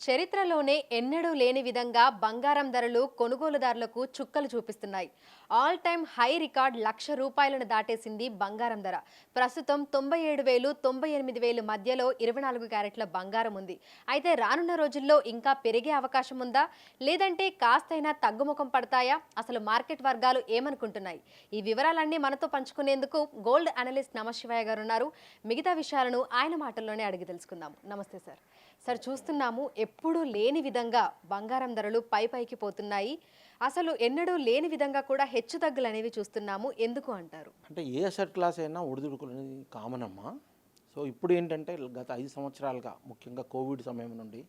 చరిత్రలోనే ఎన్నడూ లేని విధంగా బంగారం ధరలు కొనుగోలుదారులకు చుక్కలు చూపిస్తున్నాయి. ఆల్ టైమ్ హై రికార్డ్ ₹1,00,000 దాటేసింది బంగారం ధర. ప్రస్తుతం 97,000 98,000 మధ్యలో 24 క్యారెట్ల బంగారం ఉంది. అయితే రానున్న రోజుల్లో ఇంకా పెరిగే అవకాశం ఉందా, లేదంటే కాస్తైనా తగ్గుముఖం పడతాయా? అసలు మార్కెట్ వర్గాలు ఏమనుకుంటున్నాయి? ఈ వివరాలన్నీ మనతో పంచుకునేందుకు గోల్డ్ అనలిస్ట్ నమశివాయ గారు ఉన్నారు. మిగతా విషయాలను ఆయన మాటల్లోనే అడిగి తెలుసుకుందాం. నమస్తే సార్. సార్, చూస్తున్నాము ఎప్పుడూ లేని విధంగా బంగారం ధరలు పైకి పోతున్నాయి. అసలు ఎన్నడూ లేని విధంగా కూడా హెచ్చుతగ్గులు అనేవి చూస్తున్నాము. ఎందుకు అంటారు? అంటే ఏ అసెట్ క్లాస్ అయినా ఒడిదుడుకులు అనేది కామన్ అమ్మా. సో ఇప్పుడు ఏంటంటే గత 5 సంవత్సరాలుగా ముఖ్యంగా కోవిడ్ సమయం నుండి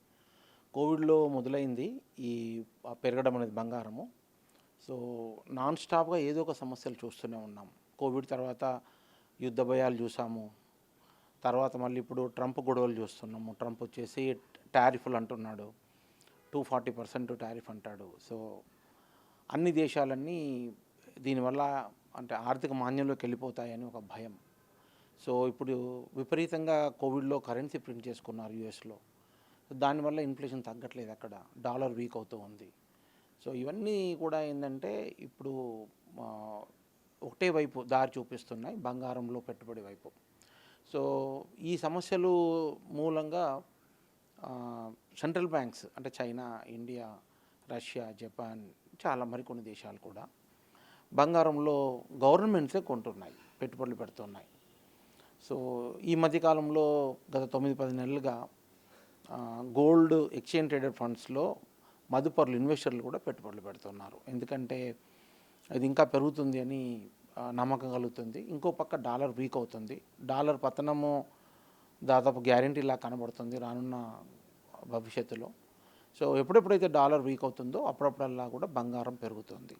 కోవిడ్లో మొదలైంది ఈ పెరగడం అనేది బంగారము. సో నాన్ స్టాప్గా ఏదో ఒక సమస్యలు చూస్తూనే ఉన్నాం. కోవిడ్ తర్వాత యుద్ధ భయాలు చూసాము. తర్వాత మళ్ళీ ఇప్పుడు ట్రంప్ గొడవలు చూస్తున్నాము. ట్రంప్ వచ్చేసి టారిఫ్లు అంటున్నాడు, 240% టారిఫ్ అంటాడు. సో అన్ని దేశాలన్నీ దీనివల్ల అంటే ఆర్థిక మాంద్యంలోకి వెళ్ళిపోతాయని ఒక భయం. సో ఇప్పుడు విపరీతంగా కోవిడ్లో కరెన్సీ ప్రింట్ చేసుకున్నారు యూఎస్లో. దానివల్ల ఇన్ఫ్లేషన్ తగ్గట్లేదు, అక్కడ డాలర్ వీక్ అవుతూ ఉంది. సో ఇవన్నీ కూడా ఏంటంటే ఇప్పుడు ఒకటే వైపు దారి చూపిస్తున్నాయి, బంగారంలో పెట్టుబడి వైపు. సో ఈ సమస్యలు మూలంగా సెంట్రల్ బ్యాంక్స్ అంటే చైనా, ఇండియా, రష్యా, జపాన్, చాలా మరికొన్ని దేశాలు కూడా బంగారంలో గవర్నమెంట్సే కొంటున్నాయి, పెట్టుబడులు పెడుతున్నాయి. సో ఈ మధ్యకాలంలో గత 9-10 నెలలుగా గోల్డ్ ఎక్స్చేంజ్ ట్రేడెడ్ ఫండ్స్లో మదుపరులు, ఇన్వెస్టర్లు కూడా పెట్టుబడులు పెడుతున్నారు. ఎందుకంటే అది ఇంకా పెరుగుతుంది అని నమ్మకం కలుగుతుంది. ఇంకో పక్క డాలర్ వీక్ అవుతుంది. డాలర్ పతనము దాదాపు గ్యారెంటీలా కనబడుతుంది రానున్న భవిష్యత్తులో. సో ఎప్పుడెప్పుడైతే డాలర్ వీక్ అవుతుందో అప్పుడప్పుడల్లా కూడా బంగారం పెరుగుతుంది.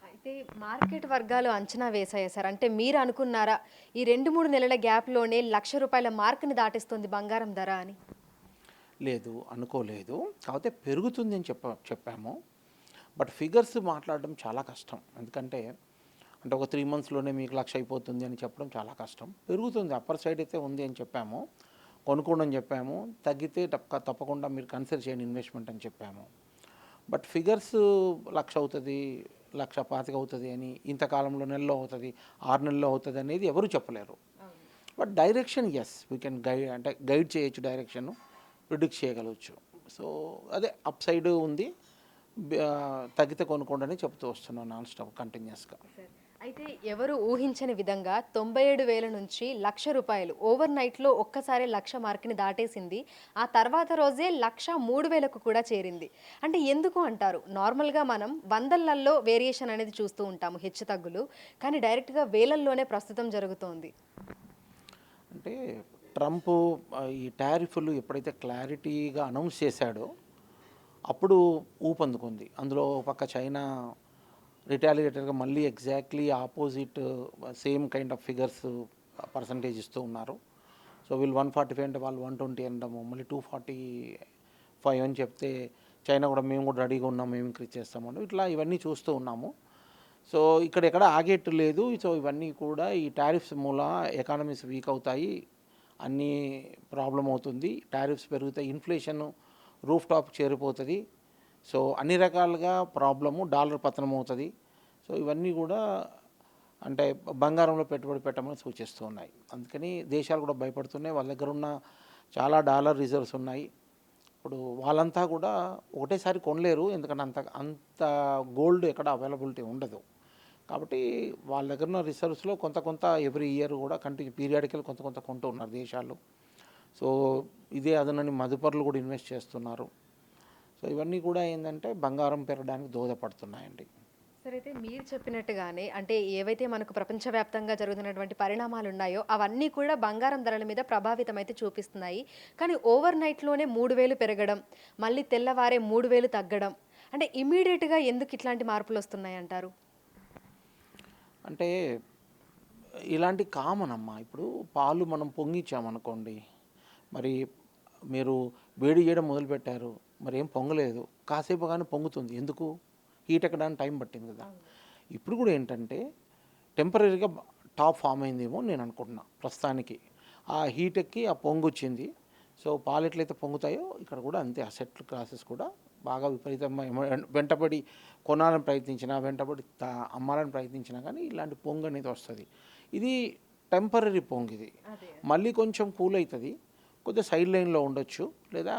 అయితే మార్కెట్ వర్గాలు అంచనా వేశాయా సార్? అంటే మీరు అనుకున్నారా ఈ 2-3 నెలల గ్యాప్లోనే ₹1,00,000 మార్కుని దాటిస్తుంది బంగారం ధర అని? లేదు, అనుకోలేదు. కాకపోతే పెరుగుతుంది అని చెప్పాము. బట్ ఫిగర్స్ మాట్లాడడం చాలా కష్టం. ఎందుకంటే అంటే ఒక 3 మంత్స్లోనే మీకు 1,00,000 అయిపోతుంది అని చెప్పడం చాలా కష్టం. పెరుగుతుంది, అప్పర్ సైడ్ అయితే ఉంది అని చెప్పాము, కొనుక్కోండి అని చెప్పాము. తగ్గితే తప్పకుండా మీరు కన్సిడర్ చేయండి ఇన్వెస్ట్మెంట్ అని చెప్పాము. బట్ ఫిగర్స్ 1,00,000 అవుతుంది, 1,25,000 అవుతుంది అని, ఇంతకాలంలో నెలలో అవుతుంది, 6 నెలల్లో అవుతుంది అనేది ఎవరు చెప్పలేరు. But direction yes, we can guide చేయొచ్చు, డైరెక్షన్ ప్రిడిక్ట్ చేయగలవచ్చు. సో అదే అప్ సైడ్ ఉంది, తగ్గితే కొనుక్కోండి అని చెప్తూ వస్తున్నాను నాన్ స్టాప్ కంటిన్యూస్గా. అయితే ఎవరు ఊహించని విధంగా 97,000 నుంచి ₹1,00,000 ఓవర్ నైట్లో ఒక్కసారి 1,00,000 మార్కుని దాటేసింది. ఆ తర్వాత రోజే 1,03,000కు కూడా చేరింది. అంటే ఎందుకు అంటారు? నార్మల్గా మనం వందలల్లో వేరియేషన్ అనేది చూస్తూ ఉంటాము, హెచ్చు తగ్గులు. కానీ డైరెక్ట్గా వేలల్లోనే ప్రస్తుతం జరుగుతోంది. అంటే ట్రంప్ ఈ టారిఫ్లు ఎప్పుడైతే క్లారిటీగా అనౌన్స్ చేశాడో అప్పుడు ఊపందుకుంది. అందులో పక్క చైనా రిటాలియేటర్గా మళ్ళీ exactly opposite same kind of figures percentage ఇస్తూ ఉన్నారు. సో వీళ్ళు 145 అంటే వాళ్ళు 120 అనడము, మళ్ళీ 245 అని చెప్తే చైనా కూడా మేము కూడా రెడీగా ఉన్నాం, మేము ఇంక్రీజ్ చేస్తామని, ఇట్లా ఇవన్నీ చూస్తూ ఉన్నాము. సో ఇక్కడ ఎక్కడ ఆగేట్టు లేదు. సో ఇవన్నీ కూడా ఈ టారిఫ్స్ మూల ఎకానమీస్ వీక్ అవుతాయి, అన్నీ ప్రాబ్లం అవుతుంది, టారిఫ్స్ పెరుగుతాయి, ఇన్ఫ్లేషన్ రూఫ్ టాప్ చేరిపోతుంది. సో అన్ని రకాలుగా ప్రాబ్లము, డాలర్ పతనం అవుతుంది. సో ఇవన్నీ కూడా అంటే బంగారంలో పెట్టుబడి పెట్టమని సూచిస్తూ ఉన్నాయి. అందుకని దేశాలు కూడా భయపడుతున్నాయి. వాళ్ళ దగ్గర ఉన్న చాలా డాలర్ రిజర్వ్స్ ఉన్నాయి. ఇప్పుడు వాళ్ళంతా కూడా ఒకటేసారి కొనలేరు, ఎందుకంటే అంత గోల్డ్ ఎక్కడ అవైలబిలిటీ ఉండదు. కాబట్టి వాళ్ళ దగ్గర ఉన్న రిజర్వ్స్లో కొంత ఎవ్రీ ఇయర్ కూడా పీరియాడికల్ కొంత కొంటూ ఉన్నారు దేశాలు. సో ఇదే అదనని మదుపరులు కూడా ఇన్వెస్ట్ చేస్తున్నారు. సో ఇవన్నీ కూడా ఏంటంటే బంగారం పెరగడానికి దోహదపడుతున్నాయండి. సరే, అయితే మీరు చెప్పినట్టుగానే అంటే ఏవైతే మనకు ప్రపంచవ్యాప్తంగా జరుగుతున్నటువంటి పరిణామాలు ఉన్నాయో అవన్నీ కూడా బంగారం ధరల మీద ప్రభావితం అయితే చూపిస్తున్నాయి. కానీ ఓవర్ నైట్లోనే 3,000 పెరగడం, మళ్ళీ తెల్లవారే 3,000 తగ్గడం, అంటే ఇమీడియట్గా ఎందుకు ఇట్లాంటి మార్పులు వస్తున్నాయి అంటారు? అంటే ఇలాంటి కామన్ అమ్మ. ఇప్పుడు పాలు మనం పొంగిచ్చామనుకోండి, మరి మీరు వేడి చేయడం మొదలుపెట్టారు, మరి ఏం పొంగలేదు, కాసేపు కానీ పొంగుతుంది. ఎందుకు? హీట్ ఎక్కడానికి టైం పట్టింది కదా. ఇప్పుడు కూడా ఏంటంటే టెంపరీగా టాప్ ఫామ్ అయిందేమో నేను అనుకుంటున్నా ప్రస్తుతానికి. ఆ హీట్ ఎక్కి ఆ పొంగు వచ్చింది. సో పాలు ఎట్లయితే పొంగుతాయో ఇక్కడ కూడా అంతే, అసెట్ క్లాసెస్ కూడా బాగా విపరీతంగా వెంటబడి కొనాలని ప్రయత్నించినా, వెంటబడి అమ్మాలని ప్రయత్నించినా కానీ ఇలాంటి పొంగు అనేది వస్తుంది. ఇది టెంపరీ పొంగు, ఇది మళ్ళీ కొంచెం కూల్ అవుతుంది, కొద్దిగా సైడ్ లైన్లో ఉండొచ్చు, లేదా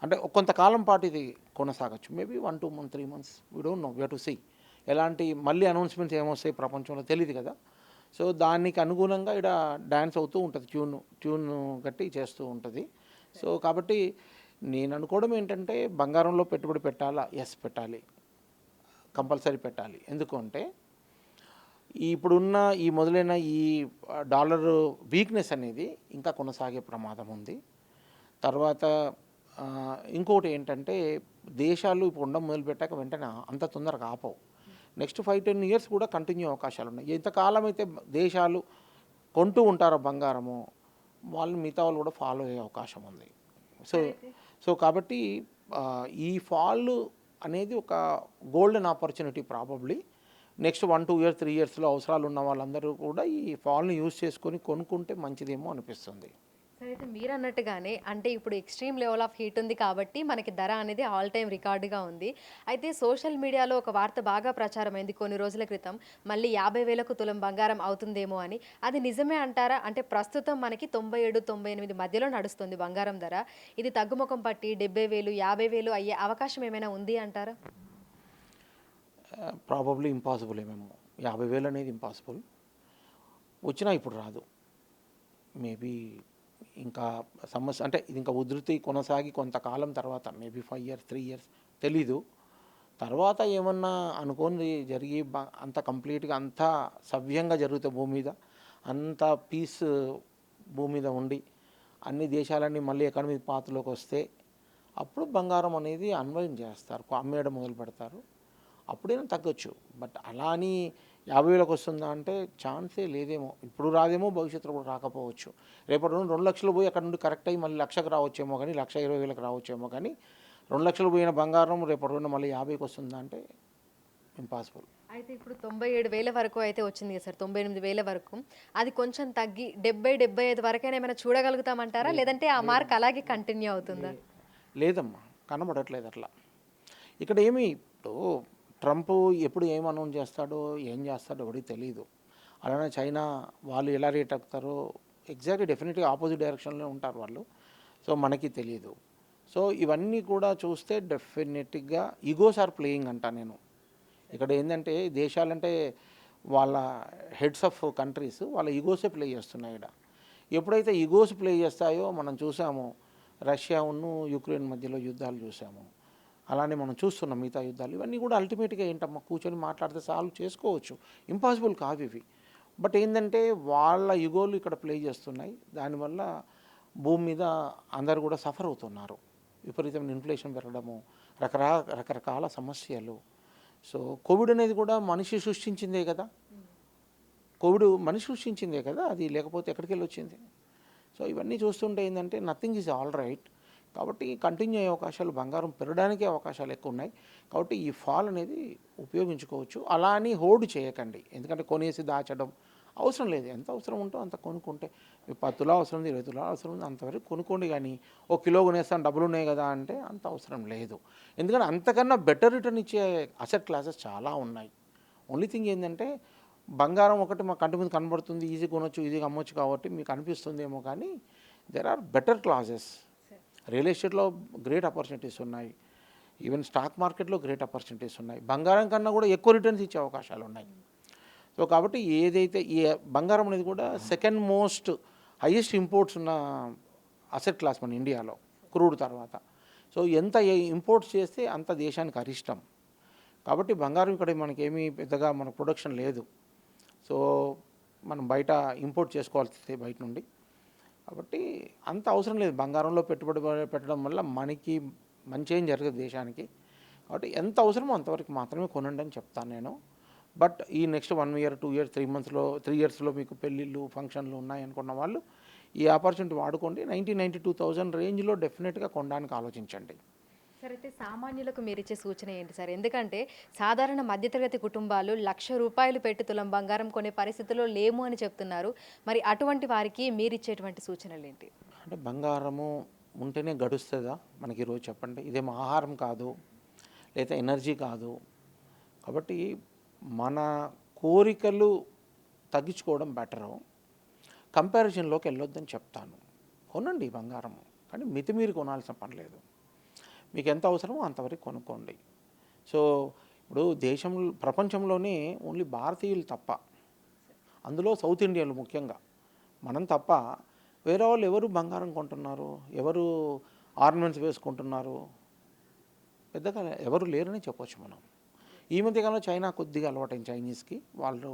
అంటే కొంతకాలం పాటు ఇది కొనసాగచ్చు. Maybe 1 2 months 3 months, we don't know, we have to see. ఎలాంటి మళ్ళీ అనౌన్స్మెంట్స్ ఏమొస్తాయి ప్రపంచంలో తెలియదు కదా. సో దానికి అనుగుణంగా ఇక్కడ డ్యాన్స్ అవుతూ ఉంటుంది, ట్యూన్ గట్టి చేస్తూ ఉంటుంది. సో కాబట్టి నేను అనుకోవడం ఏంటంటే బంగారంలో పెట్టుబడి పెట్టాలా? ఎస్, పెట్టాలి, కంపల్సరీ పెట్టాలి. ఎందుకు అంటే ఇప్పుడున్న ఈ మొదలైన ఈ డాలర్ వీక్నెస్ అనేది ఇంకా కొనసాగే ప్రమాదం ఉంది. తర్వాత ఇంకొకటి ఏంటంటే దేశాలు ఇప్పుడు ఉండడం మొదలుపెట్టాక వెంటనే అంత తొందరగా ఆపవు. నెక్స్ట్ 5-10 years కూడా కంటిన్యూ అవకాశాలు ఉన్నాయి. ఎంతకాలం అయితే దేశాలు కొంటూ ఉంటారో బంగారము, వాళ్ళు మిగతా వాళ్ళు కూడా ఫాలో అయ్యే అవకాశం ఉంది. సో కాబట్టి ఈ ఫాల్ అనేది ఒక golden opportunity. Probably next 1-2 years 3 yearsలో అవసరాలు ఉన్న వాళ్ళందరూ కూడా ఈ ఫాల్ని యూజ్ చేసుకొని కొనుక్కుంటే మంచిదేమో అనిపిస్తుంది. సరే, అయితే మీరు అన్నట్టుగానే అంటే ఇప్పుడు ఎక్స్ట్రీమ్ లెవెల్ ఆఫ్ హీట్ ఉంది కాబట్టి మనకి ధర అనేది ఆల్ టైమ్ రికార్డుగా ఉంది. అయితే సోషల్ మీడియాలో ఒక వార్త బాగా ప్రచారమైంది కొన్ని రోజుల క్రితం, మళ్ళీ 50,000కు తులం బంగారం అవుతుందేమో అని. అది నిజమే అంటారా? అంటే ప్రస్తుతం మనకి 97-98 మధ్యలో నడుస్తుంది బంగారం ధర. ఇది తగ్గుముఖం పట్టి 70,000 50,000 అయ్యే అవకాశం ఏమైనా ఉంది అంటారా? ప్రాబబ్లీ ఇంపాసిబుల్ ఏమేమో. 50,000 అనేది ఇంపాసిబుల్, వచ్చినా ఇప్పుడు రాదు. మేబీ ఇంకా సమస్య అంటే ఇది ఇంకా ఉధృతి కొనసాగి కొంతకాలం తర్వాత, మేబీ 5 years 3 years తెలీదు. తర్వాత ఏమన్నా అనుకోని జరిగి అంత కంప్లీట్గా అంతా సవ్యంగా జరుగుతే భూమి మీద, అంత పీస్ భూమి మీద ఉండి అన్ని దేశాలన్నీ మళ్ళీ ఎకానమీ పాత్రలోకి వస్తే అప్పుడు బంగారం అనేది అన్వయం చేస్తారు, అమ్మేయడం మొదలు పెడతారు, అప్పుడైనా తగ్గొచ్చు. బట్ అలా అని 50,000కి వస్తుందా అంటే ఛాన్సే లేదేమో. ఇప్పుడు రాదేమో, భవిష్యత్తులో కూడా రాకపోవచ్చు. రేపటి రోజు 2 లక్షలు పోయి అక్కడ నుండి కరెక్ట్ అయ్యి మళ్ళీ 1,00,000కి రావచ్చేమో, కానీ 1,20,000కి రావచ్చేమో, కానీ 2 లక్షలు పోయిన బంగారం రేపటి రోజున మళ్ళీ 50కి వస్తుందా అంటే ఇంపాసిబుల్. అయితే ఇప్పుడు 97,000 వరకు అయితే వచ్చింది కదా సార్, 98,000 వరకు. అది కొంచెం తగ్గి 70-75 వరకైనా ఏమైనా చూడగలుగుతామంటారా? లేదంటే ఆ మార్క్ అలాగే కంటిన్యూ అవుతుందా? లేదమ్మా, కనబడట్లేదు అట్లా. ఇక్కడ ఏమి ఇప్పుడు ట్రంప్ ఎప్పుడు ఏం అనౌన్స్ చేస్తాడో ఏం చేస్తాడో ఎవరికి తెలియదు. అలానే చైనా వాళ్ళు ఎలా రేట్ ఎక్కుతారో ఎగ్జాక్ట్లీ డెఫినెట్గా ఆపోజిట్ డైరెక్షన్లో ఉంటారు వాళ్ళు. సో మనకి తెలియదు. సో ఇవన్నీ కూడా చూస్తే డెఫినెట్గా ఈగోస్ ఆర్ ప్లేయింగ్ అంటా నేను. ఇక్కడ ఏంటంటే దేశాలంటే వాళ్ళ హెడ్స్ ఆఫ్ కంట్రీస్ వాళ్ళ ఈగోసే ప్లే చేస్తున్నాయి. ఇక్కడ ఎప్పుడైతే ఈగోస్ ప్లే చేస్తాయో మనం చూసాము, రష్యాను యుక్రెయిన్ మధ్యలో యుద్ధాలు చూసాము, అలానే మనం చూస్తున్నాం మిగతా యుద్ధాలు. ఇవన్నీ కూడా అల్టిమేట్గా ఏంటమ్మా, కూర్చొని మాట్లాడితే సాల్వ్ చేసుకోవచ్చు, ఇంపాసిబుల్ కావు ఇవి. బట్ ఏంటంటే వాళ్ళ యుగోలు ఇక్కడ ప్లే చేస్తున్నాయి. దానివల్ల భూమి మీద అందరు కూడా సఫర్ అవుతున్నారు. విపరీతమైన ఇన్ఫ్లేషన్ పెరగడము, రకరకాల సమస్యలు. సో కోవిడ్ అనేది కూడా మనిషి సృష్టించిందే కదా, మనిషి సృష్టించిందే కదా, అది లేకపోతే ఎక్కడికి వెళ్ళి వచ్చింది. సో ఇవన్నీ చూస్తుంటే ఏంటంటే నథింగ్ ఈజ్ ఆల్ రైట్. కాబట్టి కంటిన్యూ అయ్యే అవకాశాలు, బంగారం పెరగడానికే అవకాశాలు ఎక్కువ ఉన్నాయి. కాబట్టి ఈ ఫాల్ అనేది ఉపయోగించుకోవచ్చు. అలా అని హోల్డ్ చేయకండి, ఎందుకంటే కొనేసి దాచడం అవసరం లేదు. ఎంత అవసరం ఉంటో అంత కొనుక్కుంటే, 10 తులాలు అవసరం ఉంది, 20 తులాలు అవసరం ఉంది, అంతవరకు కొనుక్కోండి. కానీ 1 కిలో కొనేస్తాను డబ్బులు ఉన్నాయి కదా అంటే అంత అవసరం లేదు. ఎందుకంటే అంతకన్నా బెటర్ రిటర్న్ ఇచ్చే అసెట్ క్లాసెస్ చాలా ఉన్నాయి. ఓన్లీ థింగ్ ఏంటంటే బంగారం ఒకటి మా కంటి మీద కనబడుతుంది, ఈజీ కొనొచ్చు, ఈజీగా అమ్మొచ్చు కాబట్టి మీకు అనిపిస్తుందేమో, కానీ there are better classes. Real ఎస్టేట్లో గ్రేట్ ఆపర్చునిటీస్ ఉన్నాయి, ఈవెన్ స్టాక్ మార్కెట్లో గ్రేట్ ఆపర్చునిటీస్ ఉన్నాయి. బంగారం కన్నా కూడా ఎక్కువ రిటర్న్స్ ఇచ్చే అవకాశాలు ఉన్నాయి. సో కాబట్టి ఏదైతే ఈ బంగారం అనేది కూడా సెకండ్ మోస్ట్ హైయెస్ట్ ఇంపోర్ట్స్ ఉన్న అసెట్ క్లాస్ మన ఇండియాలో, క్రూడ్ తర్వాత. సో ఎంత ఇంపోర్ట్స్ చేస్తే అంత దేశానికి అరిష్టం. కాబట్టి బంగారం ఇక్కడ మనకేమీ పెద్దగా మన ప్రొడక్షన్ లేదు. సో మనం బయట ఇంపోర్ట్ చేసుకోవాల్సిందే బయట నుండి. కాబట్టి అంత అవసరం లేదు. బంగారంలో పెట్టుబడి పెట్టడం వల్ల మనకి మంచి ఏం జరగదు దేశానికి. కాబట్టి ఎంత అవసరమో అంతవరకు మాత్రమే కొనండి అని చెప్తాను నేను. బట్ ఈ నెక్స్ట్ 1 year 2 years 3 yearsలో మీకు పెళ్ళిళ్ళు ఫంక్షన్లు ఉన్నాయనుకున్న వాళ్ళు ఈ ఆపర్చునిటీ వాడుకోండి. 90,000-92,000 రేంజ్లో డెఫినెట్గా కొనడానికి ఆలోచించండి. సార్, అయితే సామాన్యులకు మీరు ఇచ్చే సూచన ఏంటి సార్? ఎందుకంటే సాధారణ మధ్యతరగతి కుటుంబాలు ₹1,00,000 పెట్టి తులం బంగారం కొనే పరిస్థితిలో లేము అని చెప్తున్నారు. మరి అటువంటి వారికి మీరు ఇచ్చేటువంటి సూచనలు ఏంటి? అంటే బంగారము ఉంటేనే గడుస్తుందా మనకి ఈరోజు చెప్పండి? ఇదేం ఆహారం కాదు, లేదా ఎనర్జీ కాదు. కాబట్టి మన కోరికలు తగ్గించుకోవడం బెటరు. కంపారిజన్లోకి వెళ్ళొద్దని చెప్తాను. కొనండి బంగారం, కానీ మితిమీరి కొనాల్సిన పని లేదు. మీకు ఎంత అవసరమో అంతవరకు కొనుక్కోండి. సో ఇప్పుడు ప్రపంచంలోనే ఓన్లీ భారతీయులు తప్ప, అందులో సౌత్ ఇండియన్లు ముఖ్యంగా మనం తప్ప వేరే వాళ్ళు ఎవరు బంగారం కొంటున్నారు, ఎవరు ఆర్నమెంట్స్ వేసుకుంటున్నారు, పెద్దగా ఎవరు లేరని చెప్పొచ్చు మనం. ఈ మధ్యకాలంలో చైనా కొద్దిగా అలవాటైంది చైనీస్కి, వాళ్ళు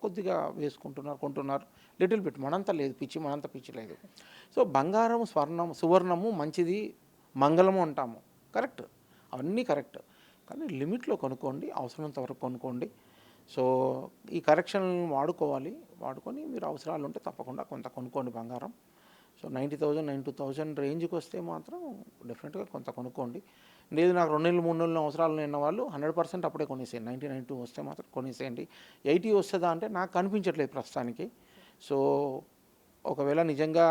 కొద్దిగా వేసుకుంటున్నారు, కొంటున్నారు లిటిల్ బిట్. మనంతా లేదు పిచ్చి, మనంతా పిచ్చి లేదు. సో బంగారం, సువర్ణము మంచిది, మంగళము అంటాము, కరెక్ట్, అవన్నీ కరెక్ట్. కానీ లిమిట్లో కొనుక్కోండి, అవసరమంత వరకు కొనుక్కోండి. సో ఈ కరెక్షన్ వాడుకొని మీరు అవసరాలు ఉంటే తప్పకుండా కొంత కొనుక్కోండి బంగారం. సో 90,000 92,000 రేంజ్కి వస్తే మాత్రం డెఫినెట్గా కొంత కొనుక్కోండి. లేదు నాకు 2 నెలలు 3 నెలలు అవసరాలు ఉన్న వాళ్ళు 100% అప్పుడే కొనేసేయండి. 90, 92 వస్తే మాత్రం కొనేసేయండి. 80 వస్తుందా అంటే నాకు కనిపించట్లేదు ప్రస్తుతానికి. సో ఒకవేళ నిజంగా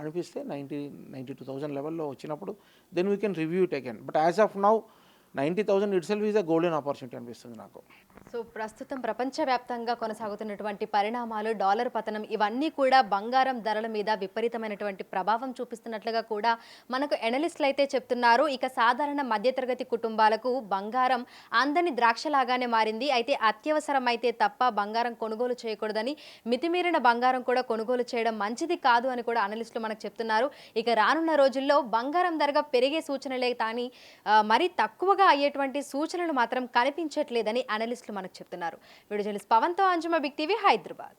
అనిపిస్తే 92,000 లెవెల్లో వచ్చినప్పుడు then we can review it again. But as of now 90,000 itself is a golden opportunity అనిపిస్తుంది నాకు. సో ప్రస్తుతం ప్రపంచవ్యాప్తంగా కొనసాగుతున్నటువంటి పరిణామాలు, డాలర్ పతనం, ఇవన్నీ కూడా బంగారం ధరల మీద విపరీతమైనటువంటి ప్రభావం చూపిస్తున్నట్లుగా కూడా మనకు ఎనలిస్టులు అయితే చెప్తున్నారు. ఇక సాధారణ మధ్యతరగతి కుటుంబాలకు బంగారం అందని ద్రాక్షలాగానే మారింది. అయితే అత్యవసరం అయితే తప్ప బంగారం కొనుగోలు చేయకూడదని, మితిమీరిన బంగారం కూడా కొనుగోలు చేయడం మంచిది కాదు అని కూడా అనలిస్టులు మనకు చెప్తున్నారు. ఇక రానున్న రోజుల్లో బంగారం ధరగా పెరిగే సూచనలే కానీ మరీ తక్కువగా అయ్యేటువంటి సూచనలు మాత్రం కనిపించట్లేదని అనలిస్టులు మనకు చెప్తున్నారు. వీడియో జర్నలిస్ట్ పవన్తో అంజుమ, బిగ్ టీవీ, హైదరాబాద్.